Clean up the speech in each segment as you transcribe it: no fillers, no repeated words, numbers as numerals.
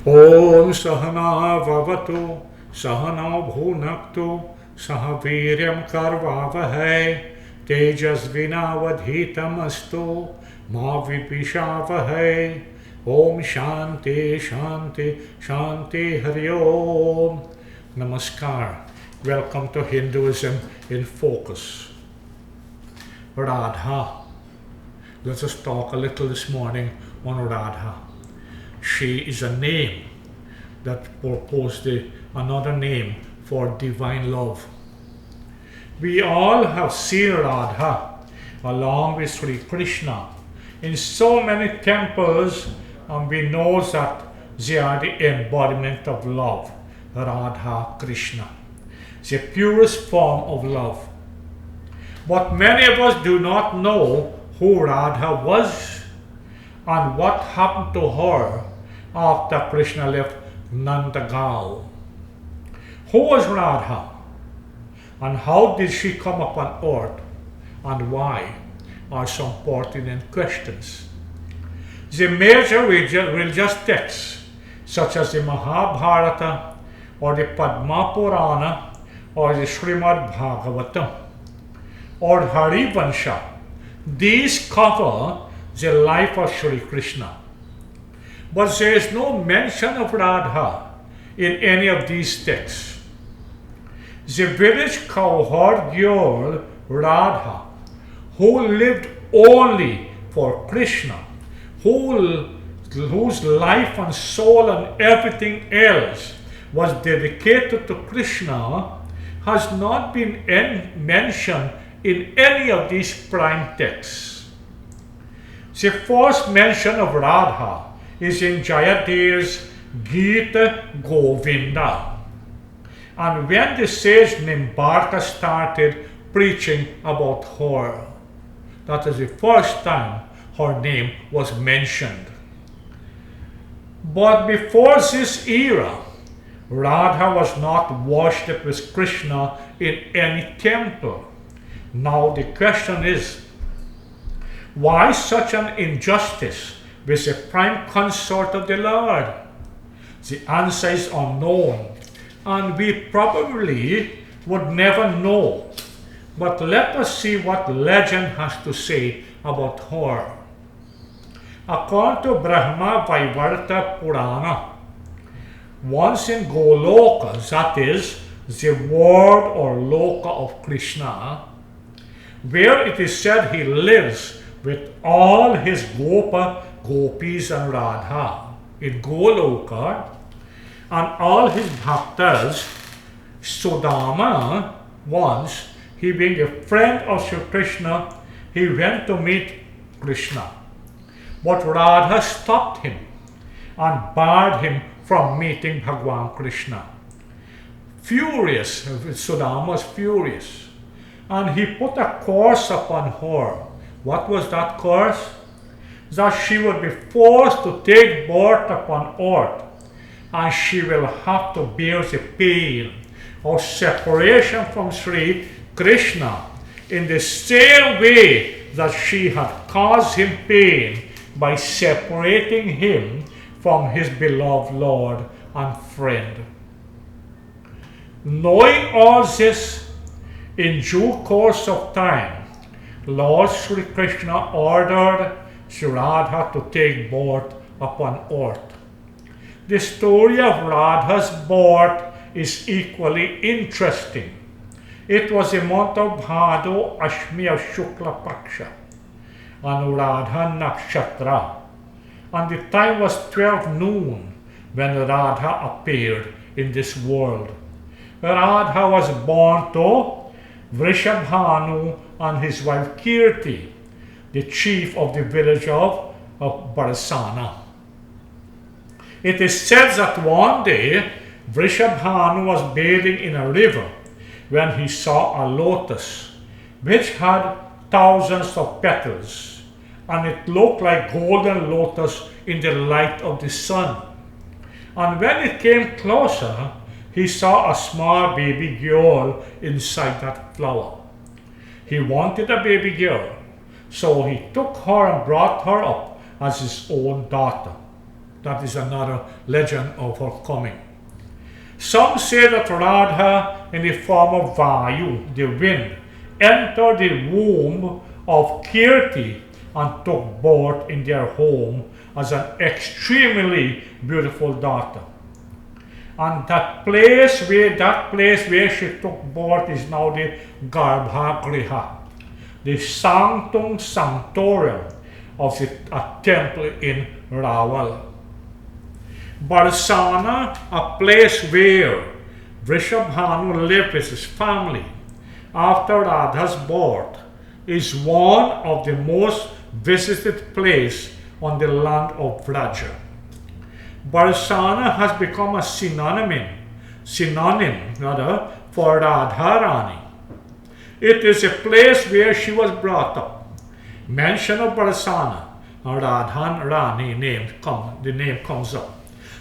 Om Sahana Vavatu Sahana Bhunaktu Sahaviryam Karvavahai Tejasvinavadhitam Astu Ma Vipishavahay. Om Shanti Shanti Shanti Hari Om. Namaskar. Welcome to Hinduism in Focus. Radha. Let us talk a little this morning on Radha. She is a name that purports another name for divine love. We all have seen Radha along with Sri Krishna in so many temples, and we know that they are the embodiment of love, Radha Krishna, the purest form of love. But many of us do not know who Radha was and what happened to her after Krishna left Nandagal. Who was Radha? And how did she come upon earth? And why? Are some pertinent questions. The major religious texts, such as the Mahabharata or the Padma Purana or the Srimad Bhagavatam or Harivansha, these cover the life of Sri Krishna. But there is no mention of Radha in any of these texts. The village cowherd girl Radha, who lived only for Krishna, whose life and soul and everything else was dedicated to Krishna, has not been mentioned in any of these prime texts. The first mention of Radha is in Jayadeva's Gita Govinda. And when the sage Nimbarka started preaching about her, that is the first time her name was mentioned. But before this era, Radha was not worshipped with Krishna in any temple. Now the question is, why such an injustice with the prime consort of the Lord? The answer is unknown, and we probably would never know. But let us see what legend has to say about her. According to Brahma Vaivarta Purana, once in Goloka, that is, the world or loka of Krishna, where it is said he lives with all his gopis and Radha in Goloka, and all his bhaktas, Sudama, once, he being a friend of Sri Krishna, he went to meet Krishna. But Radha stopped him and barred him from meeting Bhagwan Krishna. Furious, Sudama was furious, and he put a curse upon her. What was that curse? That she would be forced to take birth upon earth, and she will have to bear the pain of separation from Sri Krishna in the same way that she had caused him pain by separating him from his beloved Lord and friend. Knowing all this, in due course of time, Lord Sri Krishna ordered Sri Radha to take birth upon earth. The story of Radha's birth is equally interesting. It was the month of Bhado Ashmi of Shukla Paksha, Anuradha Nakshatra, and the time was 12 noon when Radha appeared in this world. Radha was born to Vrishabhanu and his wife Kirti, the chief of the village of Barsana. It is said that one day Vrishabhanu was bathing in a river when he saw a lotus which had thousands of petals, and it looked like golden lotus in the light of the sun. And when it came closer, he saw a small baby girl inside that flower. He wanted a baby girl, so he took her and brought her up as his own daughter. That is another legend of her coming. Some say that Radha, in the form of Vayu, the wind, entered the womb of Kirti and took birth in their home as an extremely beautiful daughter. And that place where she took birth is now the Garbhagriha, the Sanctum Sanctorum of a temple in Rawal. Barsana, a place where Vrishabhanu lived with his family after Radha's birth, is one of the most visited places on the land of Vraja. Barsana has become a synonym for Radharani. It is a place where she was brought up. Mention of Barsana and Radharani the name comes up.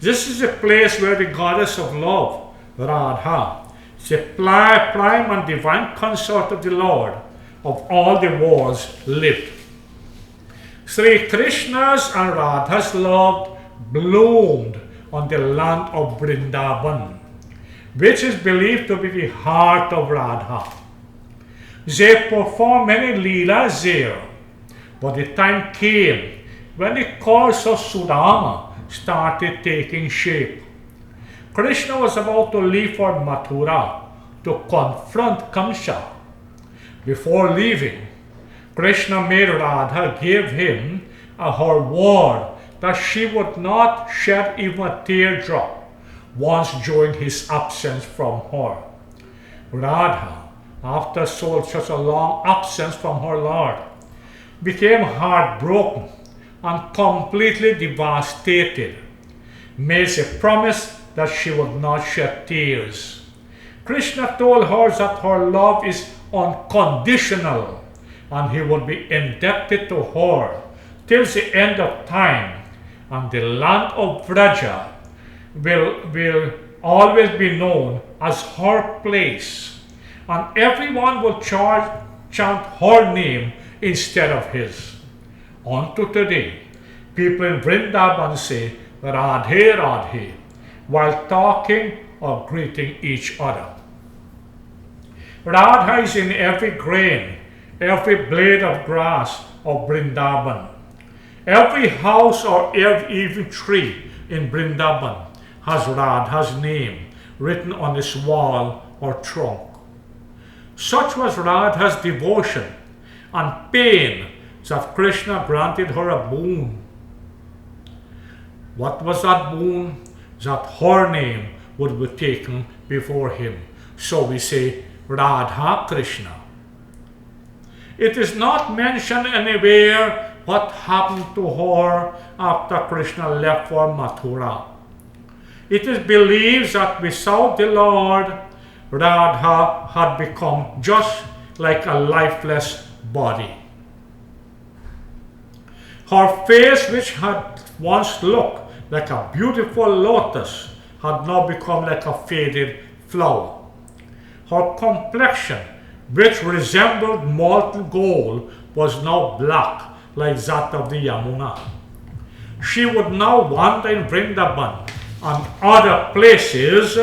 This is a place where the goddess of love, Radha, the prime and divine consort of the Lord of all the worlds, lived. Sri Krishna's and Radha's love bloomed on the land of Vrindavan, which is believed to be the heart of Radha. They performed many leelas there, but the time came when the course of Sudama started taking shape. Krishna was about to leave for Mathura to confront Kamsa. Before leaving, Krishna made Radha give him her word that she would not shed even a teardrop once during his absence from her. Radha, after such a long absence from her Lord, became heartbroken and completely devastated, made a promise that she would not shed tears. Krishna told her that her love is unconditional and he would be indebted to her till the end of time, and the land of Vraja will always be known as her place, and everyone will chant her name instead of his. Unto today, people in Vrindavan say Radhe Radhe while talking or greeting each other. Radha is in every grain, every blade of grass of Vrindavan. Every house or even tree in Vrindavan has Radha's name written on its wall or trunk. Such was Radha's devotion and pain that Krishna granted her a boon. What was that boon? That her name would be taken before him. So we say Radha Krishna. It is not mentioned anywhere what happened to her after Krishna left for Mathura. It is believed that without the Lord, Radha had become just like a lifeless body. Her face, which had once looked like a beautiful lotus, had now become like a faded flower. Her complexion, which resembled molten gold, was now black like that of the Yamuna. She would now wander in Vrindavan and other places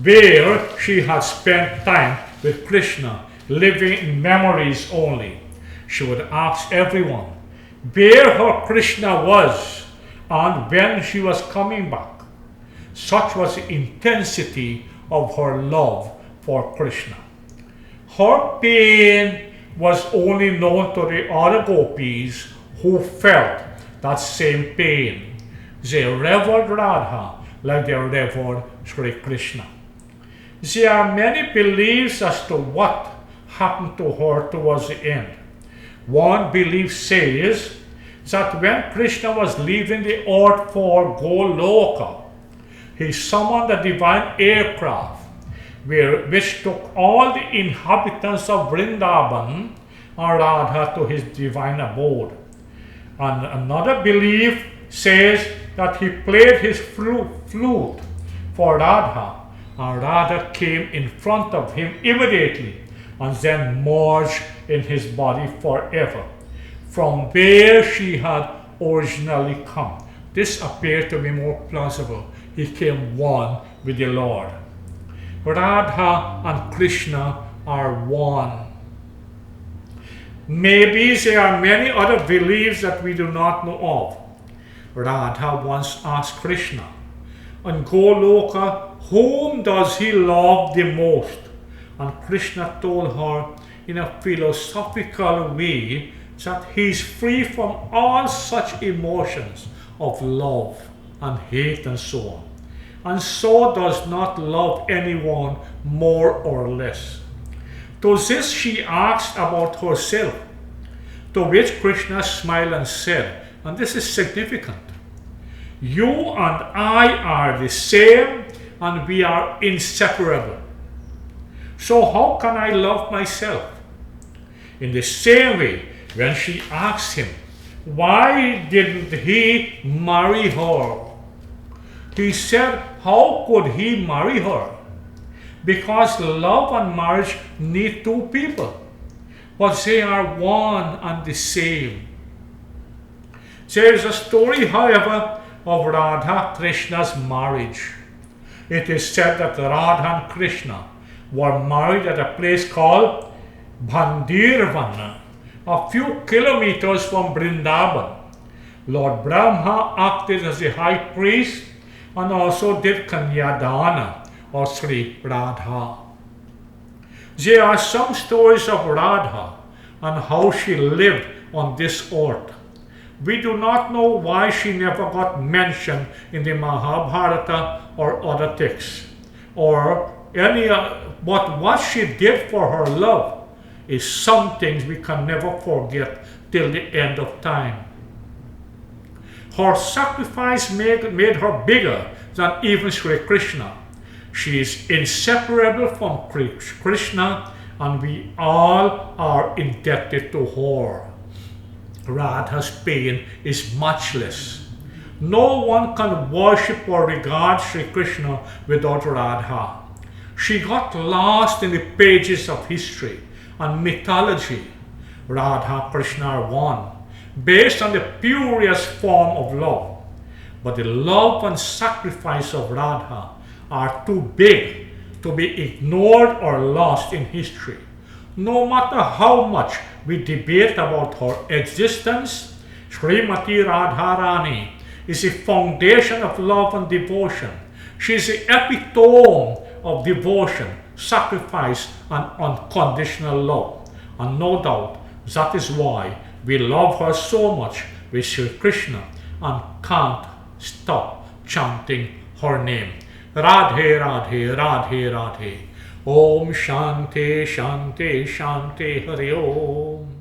where she had spent time with Krishna, living in memories only. She would ask everyone where her Krishna was and when she was coming back. Such was the intensity of her love for Krishna. Her pain was only known to the other gopis who felt that same pain. They revered Radha like they revered Sri Krishna. There are many beliefs as to what happened to her towards the end. One belief says that when Krishna was leaving the earth for Goloka, he summoned a divine aircraft which took all the inhabitants of Vrindavan and Radha to his divine abode. And another belief says that he played his flute for Radha, and Radha came in front of him immediately and then merged in his body forever, from where she had originally come. This appeared to be more plausible. He came one with the Lord. Radha and Krishna are one. Maybe there are many other beliefs that we do not know of. Radha once asked Krishna, "On Goloka, whom does he love the most?" And Krishna told her in a philosophical way that he is free from all such emotions of love and hate and so on, and so does not love anyone more or less. To this she asked about herself, to which Krishna smiled and said, and this is significant, "You and I are the same and we are inseparable. So how can I love myself?" In the same way, when she asked him, why didn't he marry her? He said, how could he marry her? Because love and marriage need two people, but they are one and the same. There is a story, however, of Radha Krishna's marriage. It is said that Radha and Krishna were married at a place called Bhandirvana, a few kilometers from Vrindavan. Lord Brahma acted as the high priest and also did Kanyadana, or Sri Radha. There are some stories of Radha and how she lived on this earth. We do not know why she never got mentioned in the Mahabharata or other texts, or but what she did for her love is something we can never forget till the end of time. Her sacrifice made her bigger than even Sri Krishna. She is inseparable from Krishna, and we all are indebted to her. Radha's pain is matchless. No one can worship or regard Sri Krishna without Radha. She got lost in the pages of history and mythology. Radha Krishna are one, based on the purest form of love. But the love and sacrifice of Radha are too big to be ignored or lost in history. No matter how much we debate about her existence, Srimati Radharani is the foundation of love and devotion. She is the epitome of devotion, sacrifice, and unconditional love. And no doubt that is why we love her so much with Sri Krishna and can't stop chanting her name. Radhe, Radhe, Radhe, Radhe. Om Shanti, Shanti, Shanti, Hari Om.